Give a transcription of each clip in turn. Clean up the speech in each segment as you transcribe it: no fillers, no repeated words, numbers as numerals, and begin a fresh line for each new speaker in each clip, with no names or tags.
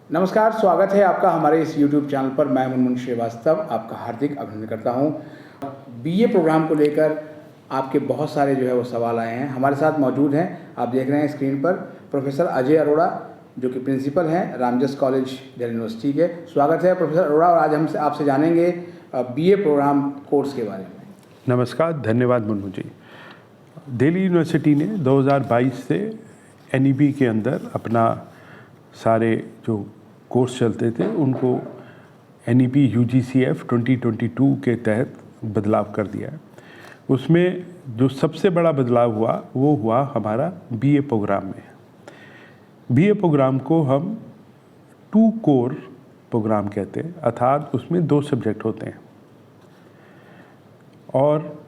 नमस्कार, स्वागत है आपका हमारे इस YouTube चैनल पर। मैं मुनमुन श्रीवास्तव आपका हार्दिक अभिनंदन करता हूं। बीए प्रोग्राम को लेकर आपके बहुत सारे जो है वो सवाल आए हैं। हमारे साथ मौजूद हैं, आप देख रहे हैं स्क्रीन पर, प्रोफेसर अजय अरोड़ा जो कि प्रिंसिपल हैं रामजस कॉलेज दिल्ली यूनिवर्सिटी के। स्वागत है प्रोफेसर अरोड़ा, और आज हम आपसे जानेंगे बीए प्रोग्राम कोर्स के बारे में।
नमस्कार, धन्यवाद मुनमुन जी। दिल्ली यूनिवर्सिटी ने 2022 से एनईपी के अंदर अपना सारे जो कोर्स चलते थे उनको एनईपी यूजीसीएफ 2022 के तहत बदलाव कर दिया है। उसमें जो सबसे बड़ा बदलाव हुआ वो हुआ हमारा बीए प्रोग्राम में। बीए प्रोग्राम को हम 2 कोर प्रोग्राम कहते हैं, अर्थात उसमें 2 सब्जेक्ट होते हैं और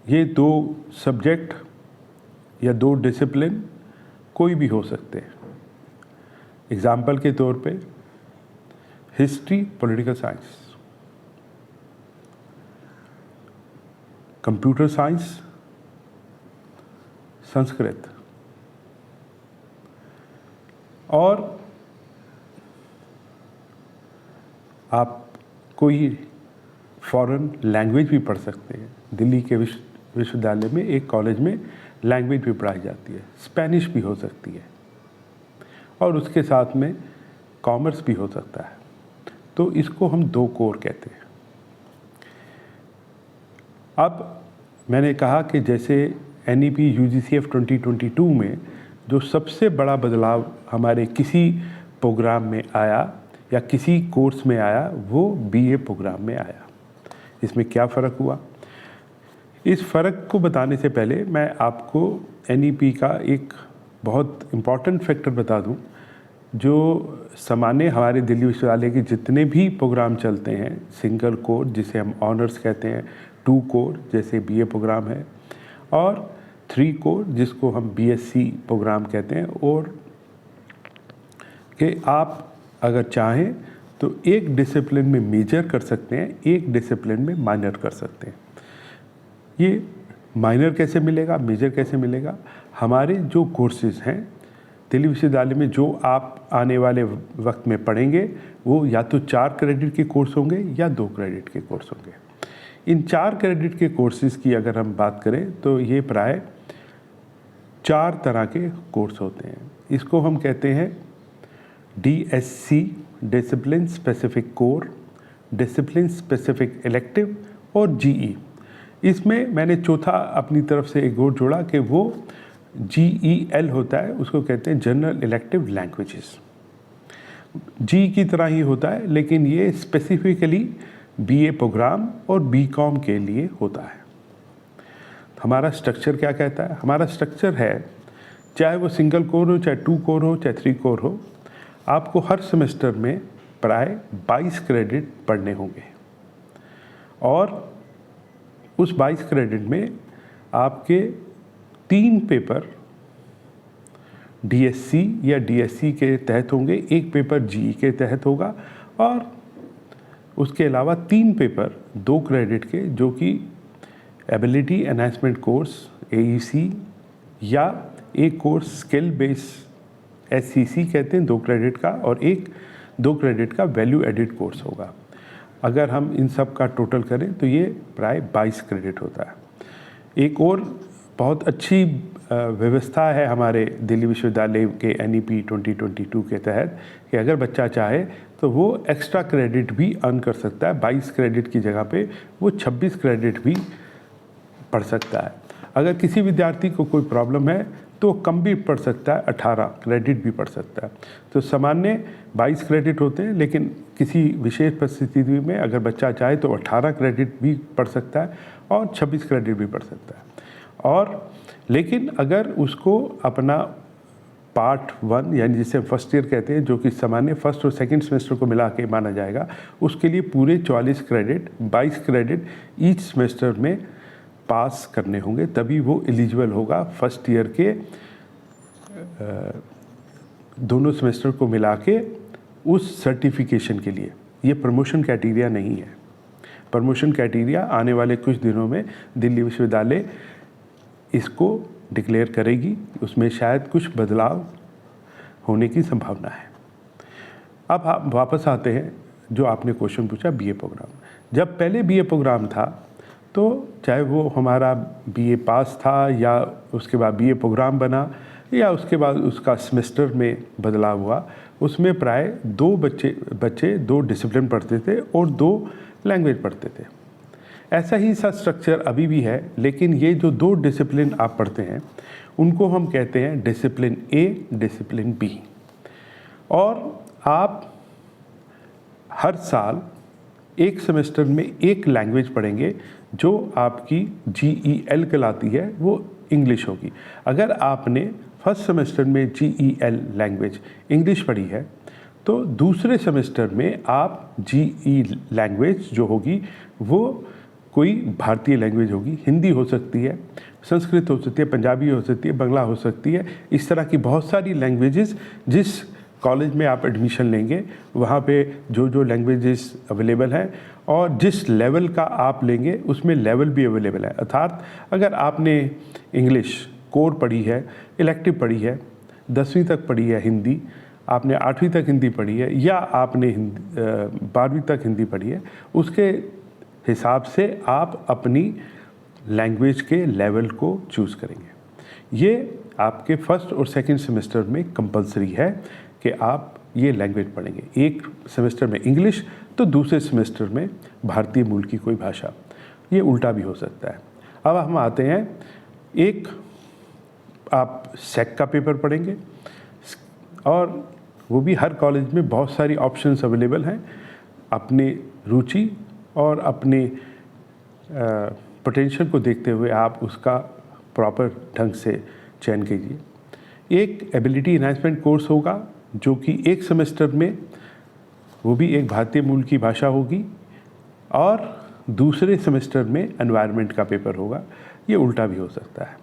ये 2 सब्जेक्ट या 2 डिसिप्लिन कोई भी हो सकते हैं। एग्जाम्पल के तौर पे history, political science, computer science, Sanskrit, और आप कोई फॉरेन लैंग्वेज भी पढ़ सकते हैं। दिल्ली के विश्वविद्यालय में एक कॉलेज में लैंग्वेज भी पढ़ाई जाती है, स्पेनिश भी हो सकती है, और उसके साथ में कॉमर्स भी हो सकता है। तो इसको हम 2 कोर कहते हैं। अब मैंने कहा कि जैसे एनईपी यूजीसीएफ 2022 में जो सबसे बड़ा बदलाव हमारे किसी प्रोग्राम में आया या किसी कोर्स में आया वो बीए प्रोग्राम में आया। इसमें क्या फ़र्क हुआ? इस फ़र्क को बताने से पहले मैं आपको एनईपी का एक बहुत इम्पॉर्टेंट फैक्टर बता दूं। जो सामान्य हमारे दिल्ली विश्वविद्यालय के जितने भी प्रोग्राम चलते हैं, सिंगल कोर जिसे हम ऑनर्स कहते हैं, 2 कोर जैसे बीए प्रोग्राम है, और 3 कोर जिसको हम बीएससी प्रोग्राम कहते हैं, और कि आप अगर चाहें तो एक डिसिप्लिन में मेजर कर सकते हैं, एक डिसिप्लिन में माइनर कर सकते हैं। ये माइनर कैसे मिलेगा, मेजर कैसे मिलेगा? हमारे जो कोर्सेज हैं दिल्ली विश्वविद्यालय में जो आप आने वाले वक्त में पढ़ेंगे वो या तो 4 क्रेडिट के कोर्स होंगे या 2 क्रेडिट के कोर्स होंगे। इन 4 क्रेडिट के कोर्सेज की अगर हम बात करें तो ये प्राय 4 तरह के कोर्स होते हैं। इसको हम कहते हैं DSC, discipline specific core, discipline specific elective, और जीई। इसमें मैंने चौथा अपनी तरफ से एक और जोड़ा कि वो GEL होता है, उसको कहते हैं जनरल इलेक्टिव लैंग्वेजेस। जी की तरह ही होता है, लेकिन ये स्पेसिफिकली बीए प्रोग्राम और बीकॉम के लिए होता है। हमारा स्ट्रक्चर क्या कहता है? हमारा स्ट्रक्चर है, चाहे वो सिंगल कोर हो, चाहे 2 कोर हो, चाहे 3 कोर हो, आपको हर सेमेस्टर में प्राय 22 क्रेडिट पढ़ने होंगे, और उस 22 क्रेडिट में आपके 3 पेपर डीएससी या डीएससी के तहत होंगे, 1 पेपर जीई के तहत होगा, और उसके अलावा 3 पेपर 2 क्रेडिट के जो कि एबिलिटी एनहांसमेंट कोर्स AEC, या एक कोर्स स्किल बेस SCC कहते हैं 2 क्रेडिट का, और एक 2 क्रेडिट का वैल्यू एडिड कोर्स होगा। अगर हम इन सब का टोटल करें तो ये प्राय 22 क्रेडिट होता है। एक और बहुत अच्छी व्यवस्था है हमारे दिल्ली विश्वविद्यालय के एनईपी 2022 के तहत कि अगर बच्चा चाहे तो वो एक्स्ट्रा क्रेडिट भी अर्न कर सकता है। 22 क्रेडिट की जगह पे वो 26 क्रेडिट भी पढ़ सकता है। अगर किसी विद्यार्थी को कोई प्रॉब्लम है तो कम भी पढ़ सकता है, 18 क्रेडिट भी पढ़ सकता है। तो सामान्य 22 क्रेडिट होते हैं, लेकिन किसी विशेष परिस्थिति में अगर बच्चा चाहे तो 18 क्रेडिट भी पढ़ सकता है और 26 क्रेडिट भी पढ़ सकता है। और लेकिन अगर उसको अपना पार्ट 1 यानी जिसे फर्स्ट ईयर कहते हैं, जो कि सामान्य फर्स्ट और सेकंड सेमेस्टर को मिला के माना जाएगा, उसके लिए पूरे 44 क्रेडिट 22 क्रेडिट ईच सेमेस्टर में पास करने होंगे, तभी वो एलिजिबल होगा फर्स्ट ईयर के दोनों सेमेस्टर को मिला के उस सर्टिफिकेशन के लिए। ये प्रमोशन क्राइटेरिया नहीं है। प्रमोशन क्राइटेरिया आने वाले कुछ दिनों में दिल्ली विश्वविद्यालय इसको डिक्लेयर करेगी, उसमें शायद कुछ बदलाव होने की संभावना है। अब हम वापस आते हैं जो आपने क्वेश्चन पूछा बीए प्रोग्राम। जब पहले बीए प्रोग्राम था तो चाहे वो हमारा बीए पास था या उसके बाद बीए प्रोग्राम बना या उसके बाद उसका सेमेस्टर में बदलाव हुआ, उसमें प्राय 2 बच्चे 2 डिसिप्लिन पढ़ते थे और 2 लैंग्वेज पढ़ते थे। ऐसा ही सा स्ट्रक्चर अभी भी है, लेकिन ये जो 2 डिसिप्लिन आप पढ़ते हैं उनको हम कहते हैं डिसिप्लिन ए, डिसिप्लिन बी। और आप हर साल एक सेमेस्टर में एक लैंग्वेज पढ़ेंगे जो आपकी GEL कहलाती है, वो इंग्लिश होगी। अगर आपने फर्स्ट सेमेस्टर में GEL लैंग्वेज इंग्लिश पढ़ी है तो दूसरे सेमेस्टर में आप GE लैंग्वेज जो होगी वो कोई भारतीय लैंग्वेज होगी। हिंदी हो सकती है, संस्कृत हो सकती है, पंजाबी हो सकती है, बंगला हो सकती है। इस तरह की बहुत सारी लैंग्वेजेस जिस कॉलेज में आप एडमिशन लेंगे वहाँ पे जो लैंग्वेजेस अवेलेबल हैं और जिस लेवल का आप लेंगे उसमें लेवल भी अवेलेबल है। अर्थात अगर आपने इंग्लिश कोर पढ़ी है, इलेक्टिव पढ़ी है, 10वीं तक पढ़ी है हिंदी, आपने 8वीं तक हिंदी पढ़ी है या आपने 12वीं तक हिंदी पढ़ी है, उसके हिसाब से आप अपनी लैंग्वेज के लेवल को चूज़ करेंगे। ये आपके फर्स्ट और सेकंड सेमेस्टर में कंपलसरी है कि आप ये लैंग्वेज पढ़ेंगे। एक सेमेस्टर में इंग्लिश तो दूसरे सेमेस्टर में भारतीय मूल की कोई भाषा। ये उल्टा भी हो सकता है। अब हम आते हैं, एक आप सेक का पेपर पढ़ेंगे और वो भी हर कॉलेज में बहुत सारी ऑप्शंस अवेलेबल हैं। अपनी रुचि और अपने पोटेंशियल को देखते हुए आप उसका प्रॉपर ढंग से चयन कीजिए। एक एबिलिटी एनहांसमेंट कोर्स होगा जो कि एक सेमेस्टर में वो भी एक भारतीय मूल की भाषा होगी और दूसरे सेमेस्टर में एनवायरनमेंट का पेपर होगा। ये उल्टा भी हो सकता है।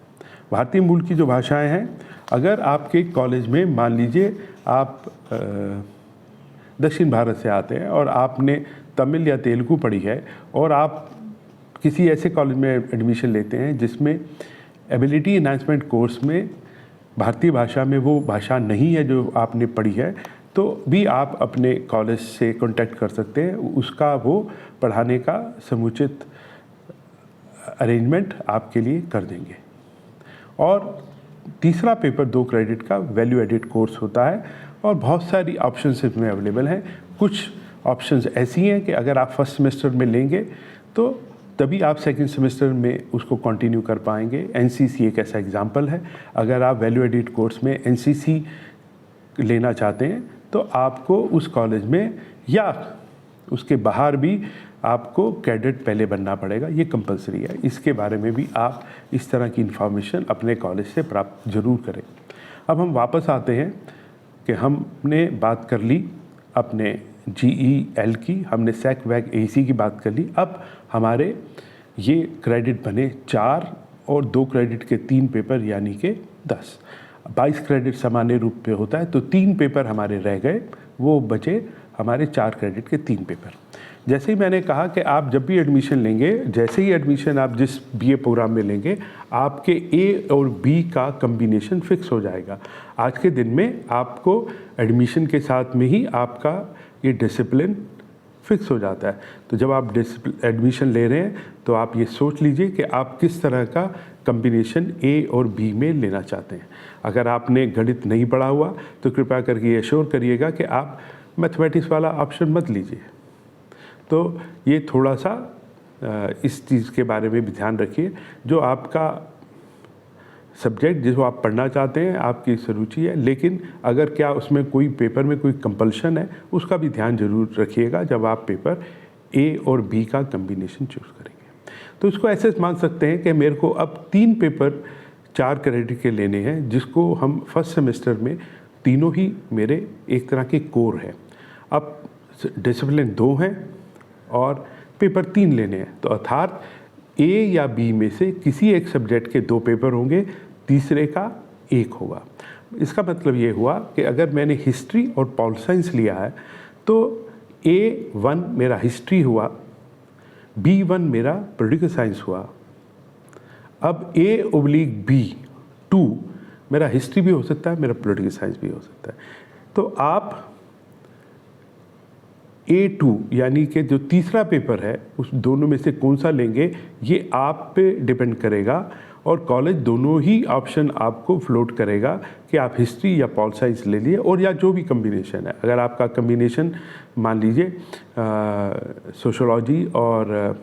भारतीय मूल की जो भाषाएं हैं, अगर आपके कॉलेज में मान लीजिए आप दक्षिण भारत से आते हैं और आपने तमिल या तेलुगु पढ़ी है और आप किसी ऐसे कॉलेज में एडमिशन लेते हैं जिसमें एबिलिटी एनहांसमेंट कोर्स में भारतीय भाषा में वो भाषा नहीं है जो आपने पढ़ी है, तो भी आप अपने कॉलेज से कांटेक्ट कर सकते हैं। उसका वो पढ़ाने का समुचित अरेंजमेंट आपके लिए कर देंगे। और तीसरा पेपर 2 क्रेडिट का वैल्यू एडिड कोर्स होता है और बहुत सारी ऑप्शंस इसमें अवेलेबल हैं। कुछ ऑप्शंस ऐसी हैं कि अगर आप फर्स्ट सेमेस्टर में लेंगे तो तभी आप सेकंड सेमेस्टर में उसको कंटिन्यू कर पाएंगे। NCC एक ऐसा एग्जाम्पल है। अगर आप वैल्यू एडिड कोर्स में NCC लेना चाहते हैं तो आपको उस कॉलेज में या उसके बाहर भी आपको कैडेट पहले बनना पड़ेगा। ये कंपलसरी है। इसके बारे में भी आप इस तरह की इन्फॉर्मेशन अपने कॉलेज से प्राप्त जरूर करें। अब हम वापस आते हैं कि हमने बात कर ली अपने GEL की, हमने SEC WAC AEC की बात कर ली। अब हमारे ये क्रेडिट बने 4 और 2 क्रेडिट के 3 पेपर यानी कि 10। 22 क्रेडिट सामान्य रूप पे होता है, तो 3 पेपर हमारे रह गए, वो बचे हमारे 4 क्रेडिट के 3 पेपर। जैसे ही मैंने कहा कि आप जब भी एडमिशन लेंगे, जैसे ही एडमिशन आप जिस BA प्रोग्राम में लेंगे, आपके A और B का कम्बिनेशन फिक्स हो जाएगा। आज के दिन में आपको एडमिशन के साथ में ही आपका ये डिसिप्लिन फिक्स हो जाता है। तो जब आप एडमिशन ले रहे हैं तो आप ये सोच लीजिए कि आप किस तरह का कम्बिनेशन A और B में लेना चाहते हैं। अगर आपने गणित नहीं पढ़ा हुआ तो कृपया करके ये श्योर करिएगा कि आप मैथमेटिक्स वाला ऑप्शन मत लीजिए। तो ये थोड़ा सा इस चीज़ के बारे में भी ध्यान रखिए। जो आपका सब्जेक्ट जिसको आप पढ़ना चाहते हैं, आपकी रुचि है, लेकिन अगर क्या उसमें कोई पेपर में कोई कंपल्शन है, उसका भी ध्यान जरूर रखिएगा जब आप पेपर A और B का कम्बिनेशन चूज़ करेंगे। तो इसको ऐसे मान सकते हैं कि मेरे को अब 3 पेपर 4 क्रेडिट के लेने हैं, जिसको हम फर्स्ट सेमेस्टर में तीनों ही मेरे एक तरह के कोर हैं। अब डिसिप्लिन 2 हैं और पेपर 3 लेने हैं, तो अर्थात A या B में से किसी एक सब्जेक्ट के 2 पेपर होंगे, तीसरे का 1 होगा। इसका मतलब ये हुआ कि अगर मैंने हिस्ट्री और पॉल साइंस लिया है तो A1 मेरा हिस्ट्री हुआ, B1 मेरा पॉलिटिकल साइंस हुआ। अब A/B2 मेरा हिस्ट्री भी हो सकता है, मेरा पॉलिटिकल साइंस भी हो सकता है। तो आप A2 यानी कि जो तीसरा पेपर है उस दोनों में से कौन सा लेंगे ये आप पे डिपेंड करेगा, और कॉलेज दोनों ही ऑप्शन आपको फ्लोट करेगा कि आप हिस्ट्री या पॉल साइंस ले लिए, और या जो भी कम्बिनेशन है। अगर आपका कम्बिनेशन मान लीजिए सोशोलॉजी और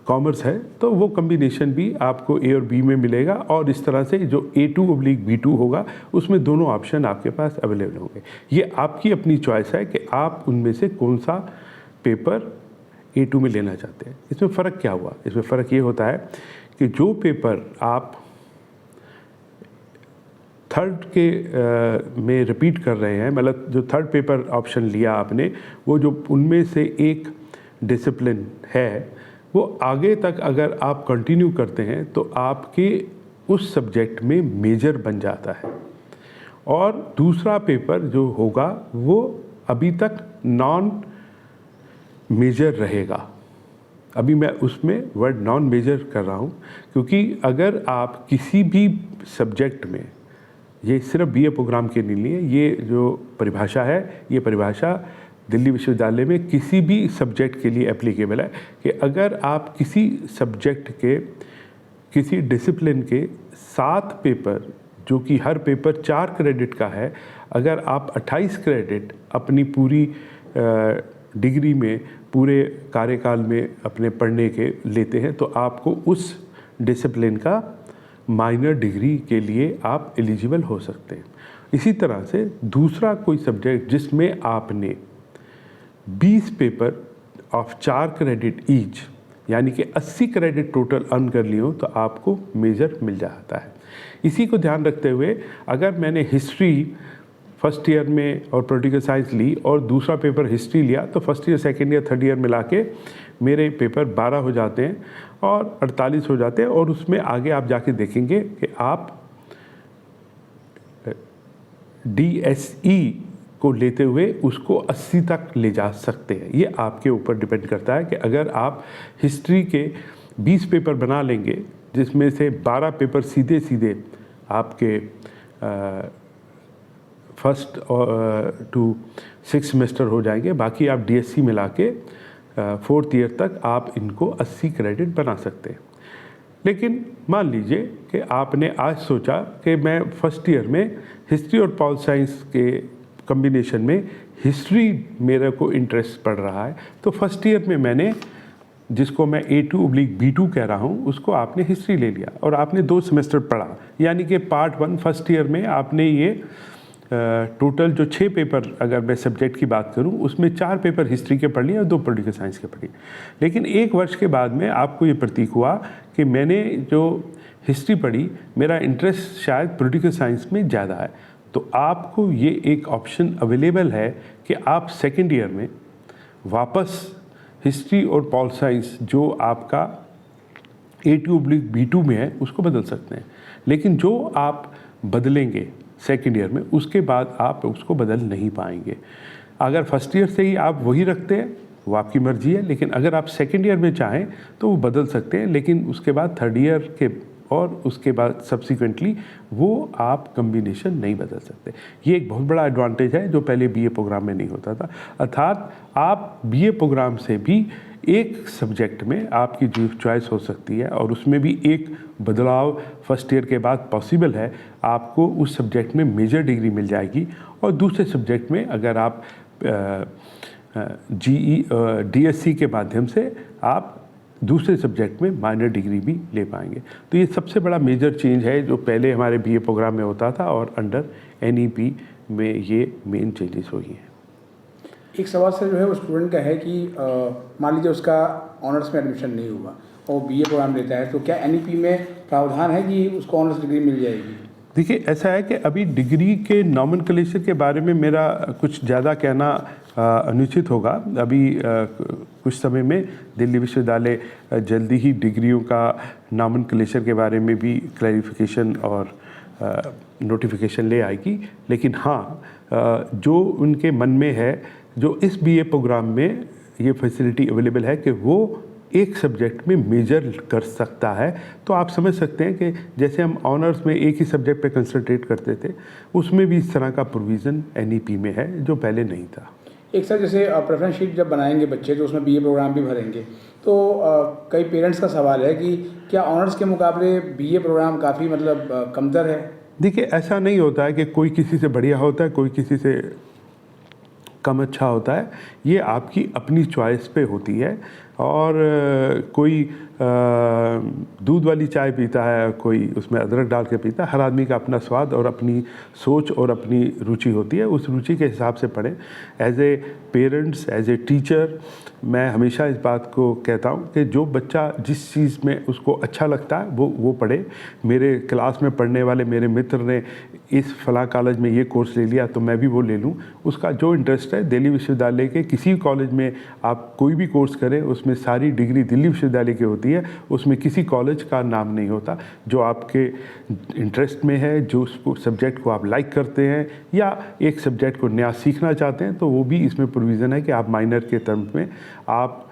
कॉमर्स है तो वो कम्बिनेशन भी आपको ए और बी में मिलेगा, और इस तरह से जो A2/B2 होगा उसमें दोनों ऑप्शन आपके पास अवेलेबल होंगे। ये आपकी अपनी चॉइस है कि आप उनमें से कौन सा पेपर A2 में लेना चाहते हैं। इसमें फ़र्क क्या हुआ? इसमें फ़र्क ये होता है कि जो पेपर आप थर्ड के में रिपीट कर रहे हैं, मतलब जो थर्ड पेपर ऑप्शन लिया आपने, वो जो उनमें से एक डिसिप्लिन है वो आगे तक अगर आप कंटिन्यू करते हैं तो आपके उस सब्जेक्ट में मेजर बन जाता है, और दूसरा पेपर जो होगा वो अभी तक नॉन मेजर रहेगा। अभी मैं उसमें वर्ड नॉन मेजर कर रहा हूँ क्योंकि अगर आप किसी भी सब्जेक्ट में, ये सिर्फ BA प्रोग्राम के नहीं लिए, ये जो परिभाषा है ये परिभाषा दिल्ली विश्वविद्यालय में किसी भी सब्जेक्ट के लिए एप्लीकेबल है कि अगर आप किसी सब्जेक्ट के किसी डिसिप्लिन के 7 पेपर, जो कि हर पेपर 4 क्रेडिट का है, अगर आप 28 क्रेडिट अपनी पूरी डिग्री में, पूरे कार्यकाल में अपने पढ़ने के लेते हैं तो आपको उस डिसिप्लिन का माइनर डिग्री के लिए आप एलिजिबल हो सकते हैं। इसी तरह से दूसरा कोई सब्जेक्ट जिसमें आपने 20 पेपर ऑफ 4 क्रेडिट ईच यानी कि 80 क्रेडिट टोटल अर्न कर लिए हो तो आपको मेजर मिल जाता है। इसी को ध्यान रखते हुए अगर मैंने हिस्ट्री फर्स्ट ईयर में और पॉलिटिकल साइंस ली और दूसरा पेपर हिस्ट्री लिया तो first year, second year, third year मिला के मेरे पेपर 12 हो जाते हैं और 48 हो जाते हैं, और उसमें आगे आप जाके देखेंगे कि आप DSE को लेते हुए उसको 80 तक ले जा सकते हैं। ये आपके ऊपर डिपेंड करता है कि अगर आप हिस्ट्री के 20 पेपर बना लेंगे जिसमें से 12 पेपर सीधे सीधे आपके फर्स्ट टू 6 सेमेस्टर हो जाएंगे, बाकी आप DSC मिला के 4th ईयर तक आप इनको 80 क्रेडिट बना सकते हैं। लेकिन मान लीजिए कि आपने आज सोचा कि मैं फर्स्ट ईयर में हिस्ट्री और पॉल साइंस के कम्बिनेशन में हिस्ट्री मेरे को इंटरेस्ट पड़ रहा है, तो फर्स्ट ईयर में मैंने, जिसको मैं A2/B2 कह रहा हूँ, उसको आपने हिस्ट्री ले लिया और आपने 2 सेमेस्टर पढ़ा, यानी कि पार्ट 1 फर्स्ट ईयर में आपने ये टोटल जो 6 पेपर, अगर मैं सब्जेक्ट की बात करूं, उसमें 4 पेपर हिस्ट्री के पढ़ लिए और 2 पॉलिटिकल साइंस के पढ़ लिए। लेकिन 1 वर्ष के बाद में आपको ये प्रतीक हुआ कि मैंने जो हिस्ट्री पढ़ी, मेरा इंटरेस्ट शायद पॉलिटिकल साइंस में ज़्यादा है, तो आपको ये एक ऑप्शन अवेलेबल है कि आप सेकेंड ईयर में वापस हिस्ट्री और पॉल साइंस जो आपका A2/B2 में है उसको बदल सकते हैं। लेकिन जो आप बदलेंगे सेकेंड ईयर में, उसके बाद आप उसको बदल नहीं पाएंगे। अगर फर्स्ट ईयर से ही आप वही रखते हैं वो आपकी मर्जी है, लेकिन अगर आप सेकेंड ईयर में चाहें तो वो बदल सकते हैं, लेकिन उसके बाद थर्ड ईयर के और उसके बाद सब्सिक्वेंटली वो आप कम्बिनेशन नहीं बदल सकते। ये एक बहुत बड़ा एडवांटेज है जो पहले BA प्रोग्राम में नहीं होता था। अर्थात आप BA प्रोग्राम से भी एक सब्जेक्ट में आपकी जो चॉइस हो सकती है और उसमें भी एक बदलाव फर्स्ट ईयर के बाद पॉसिबल है। आपको उस सब्जेक्ट में मेजर डिग्री मिल जाएगी और दूसरे सब्जेक्ट में अगर आप DSC के माध्यम से आप दूसरे सब्जेक्ट में माइनर डिग्री भी ले पाएंगे। तो ये सबसे बड़ा मेजर चेंज है जो पहले हमारे BA प्रोग्राम में होता था और अंडर NEP में ये मेन चेंजेस हुई हैं।
एक सवाल सर जो है वो स्टूडेंट का है कि मान लीजिए उसका ऑनर्स में एडमिशन नहीं हुआ और BA प्रोग्राम लेता है, तो क्या NEP में प्रावधान है कि उसको ऑनर्स डिग्री मिल जाएगी?
देखिए, ऐसा है कि अभी डिग्री के नॉमेनक्लेचर के बारे में मेरा कुछ ज़्यादा कहना अनुचित होगा। अभी कुछ समय में दिल्ली विश्वविद्यालय जल्दी ही डिग्रियों का नॉमेनक्लेचर के बारे में भी क्लैरिफिकेशन और नोटिफिकेशन ले आएगी। लेकिन हाँ, जो उनके मन में है, जो इस BA प्रोग्राम में ये फैसिलिटी अवेलेबल है कि वो एक सब्जेक्ट में मेजर कर सकता है, तो आप समझ सकते हैं कि जैसे हम ऑनर्स में एक ही सब्जेक्ट पे कंसंट्रेट करते थे, उसमें भी इस तरह का प्रोविज़न NEP में है जो पहले नहीं था।
एक सर जैसे प्रेफरेंस शीट जब बनाएंगे बच्चे तो उसमें बीए प्रोग्राम भी भरेंगे, तो कई पेरेंट्स का सवाल है कि क्या ऑनर्स के मुकाबले बीए प्रोग्राम काफ़ी मतलब कमतर है?
देखिए, ऐसा नहीं होता है कि कोई किसी से बढ़िया होता है, कोई किसी से कम अच्छा होता है। ये आपकी अपनी चॉइस पे होती है। और कोई दूध वाली चाय पीता है, कोई उसमें अदरक डाल के पीता है। हर आदमी का अपना स्वाद और अपनी सोच और अपनी रुचि होती है। उस रुचि के हिसाब से पढ़ें। As a parents, as a teacher, मैं हमेशा इस बात को कहता हूँ कि जो बच्चा जिस चीज़ में उसको अच्छा लगता है वो पढ़े। मेरे क्लास में पढ़ने वाले मेरे मित्र ने इस फलां कॉलेज में ये कोर्स ले लिया तो मैं भी वो ले लूँ। उसका जो इंटरेस्ट है, दिल्ली विश्वविद्यालय के किसी भी कॉलेज में आप कोई भी कोर्स करें, उसमें सारी डिग्री दिल्ली विश्वविद्यालय की होती है। उसमें किसी कॉलेज का नाम नहीं होता। जो आपके इंटरेस्ट में है, जो सब्जेक्ट को आप लाइक करते हैं या एक सब्जेक्ट को नया सीखना चाहते हैं, तो वो भी इसमें प्रोविज़न है कि आप माइनर के टर्म में आप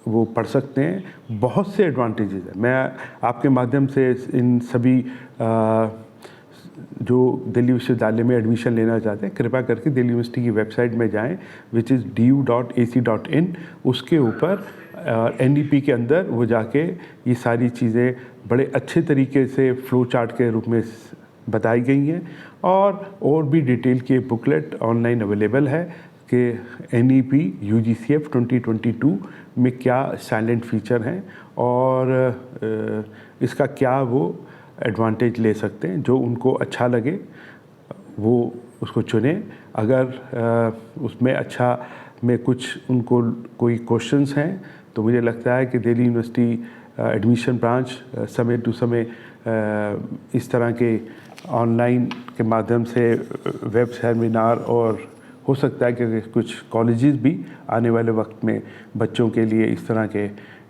वो पढ़ सकते हैं। बहुत से एडवांटेजेस हैं। मैं आपके माध्यम से इन सभी जो दिल्ली विश्वविद्यालय में एडमिशन लेना चाहते हैं, कृपया करके दिल्ली यूनिवर्सिटी की वेबसाइट में जाएं, विच इज़ du.ac.in। उसके ऊपर NEP के अंदर वो जाके ये सारी चीज़ें बड़े अच्छे तरीके से फ्लो चार्ट के रूप में बताई गई हैं। और भी डिटेल की बुकलेट ऑनलाइन अवेलेबल है कि NEP UGCF 2022 में क्या साइलेंट फीचर हैं और इसका क्या वो एडवांटेज ले सकते हैं। जो उनको अच्छा लगे वो उसको चुनें। अगर उसमें अच्छा में कुछ उनको कोई क्वेश्चंस हैं तो मुझे लगता है कि दिल्ली यूनिवर्सिटी एडमिशन ब्रांच समय टू समय इस तरह के ऑनलाइन के माध्यम से वेब सेमिनार, और हो सकता है कि कुछ कॉलेजेस भी आने वाले वक्त में बच्चों के लिए इस तरह के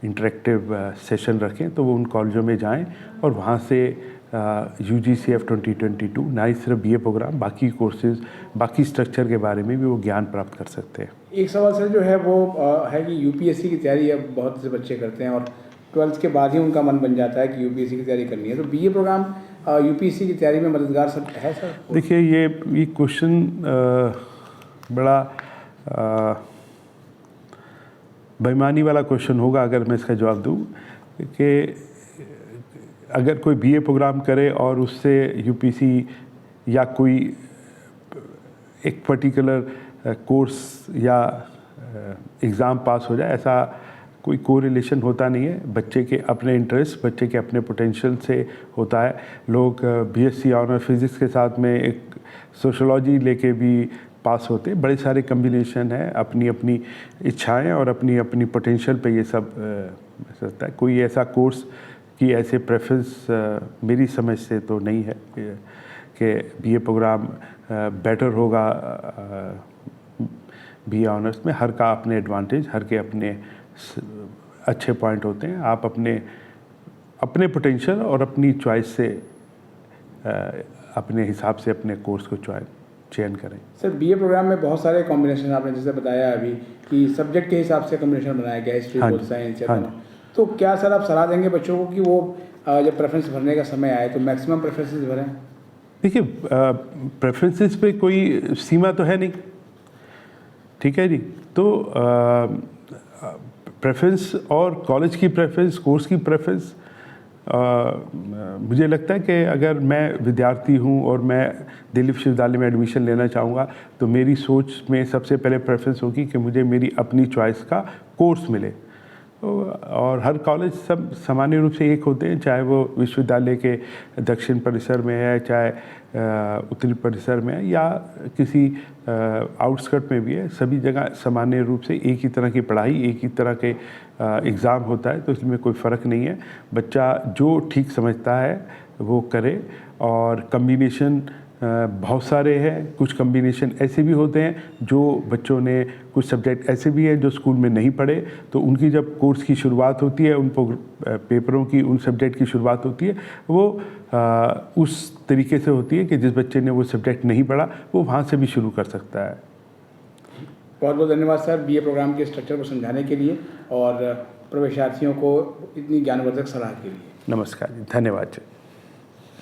इंटरेक्टिव सेशन रखें, तो वो उन कॉलेजों में जाएं और वहाँ से UGCF 2022 ना ही सिर्फ BA प्रोग्राम, बाकी कोर्सेज, बाकी स्ट्रक्चर के बारे में भी वो ज्ञान प्राप्त कर सकते हैं।
एक सवाल सर जो है वो है कि UPSC की तैयारी अब बहुत से बच्चे करते हैं और 12th के बाद ही उनका मन बन जाता है कि UPSC की तैयारी करनी है, तो BA प्रोग्राम UPSC की तैयारी में मददगार सब है सर?
देखिए, ये क्वेश्चन बड़ा बेईमानी वाला क्वेश्चन होगा अगर मैं इसका जवाब दूँ कि अगर कोई BA प्रोग्राम करे और उससे UPSC या कोई एक पर्टिकुलर कोर्स या एग्ज़ाम पास हो जाए, ऐसा कोई कोरिलेशन होता नहीं है। बच्चे के अपने इंटरेस्ट, बच्चे के अपने पोटेंशियल से होता है। लोग BSc ऑनर फिज़िक्स के साथ में एक सोशोलॉजी लेके भी पास होते हैं। बड़े सारे कम्बिनेशन है, अपनी अपनी इच्छाएं और अपनी अपनी पोटेंशियल पे ये सब होता है। कोई ऐसा कोर्स की ऐसे प्रेफरेंस मेरी समझ से तो नहीं है कि BA प्रोग्राम बेटर होगा BA ऑनर्स में। हर का अपने एडवांटेज, हर के अपने अच्छे पॉइंट होते हैं। आप अपने पोटेंशियल और अपनी चॉइस से अपने हिसाब से अपने कोर्स को चयन करें।
सर BA प्रोग्राम में बहुत सारे कॉम्बिनेशन आपने जैसे बताया अभी कि सब्जेक्ट के हिसाब से कॉम्बिनेशन बनाया गया है, हिस्ट्री, सोशल साइंस या तो क्या सर आप सलाह देंगे बच्चों को कि वो जब प्रेफरेंस भरने का समय आए तो मैक्सिमम प्रेफरेंसेस भरें?
देखिए, प्रेफरेंसेस पे कोई सीमा तो है नहीं, ठीक है जी। तो प्रेफरेंस और कॉलेज की प्रेफरेंस, कोर्स की प्रेफरेंस, मुझे लगता है कि अगर मैं विद्यार्थी हूं और मैं दिल्ली विश्वविद्यालय में एडमिशन लेना चाहूँगा तो मेरी सोच में सबसे पहले प्रेफरेंस होगी कि मुझे मेरी अपनी चॉइस का कोर्स मिले। और हर कॉलेज सब सामान्य रूप से एक होते हैं, चाहे वो विश्वविद्यालय के दक्षिण परिसर में है, चाहे उत्तरी परिसर में है या किसी आउटस्कर्ट में भी है। सभी जगह सामान्य रूप से एक ही तरह की पढ़ाई, एक ही तरह के एग्ज़ाम होता है, तो इसमें कोई फ़र्क नहीं है। बच्चा जो ठीक समझता है वो करे। और कम्बिनेशन बहुत सारे हैं। कुछ कम्बिनेशन ऐसे भी होते हैं जो बच्चों ने, कुछ सब्जेक्ट ऐसे भी हैं जो स्कूल में नहीं पढ़े, तो उनकी जब कोर्स की शुरुआत होती है, उन पेपरों की, उन सब्जेक्ट की शुरुआत होती है, वो उस तरीके से होती है कि जिस बच्चे ने वो सब्जेक्ट नहीं पढ़ा वो वहाँ से भी शुरू कर सकता है।
बहुत बहुत धन्यवाद सर BA प्रोग्राम के स्ट्रक्चर को समझाने के लिए और प्रवेशार्थियों को इतनी ज्ञानवर्धक सलाह के लिए।
नमस्कार जी, धन्यवाद जी।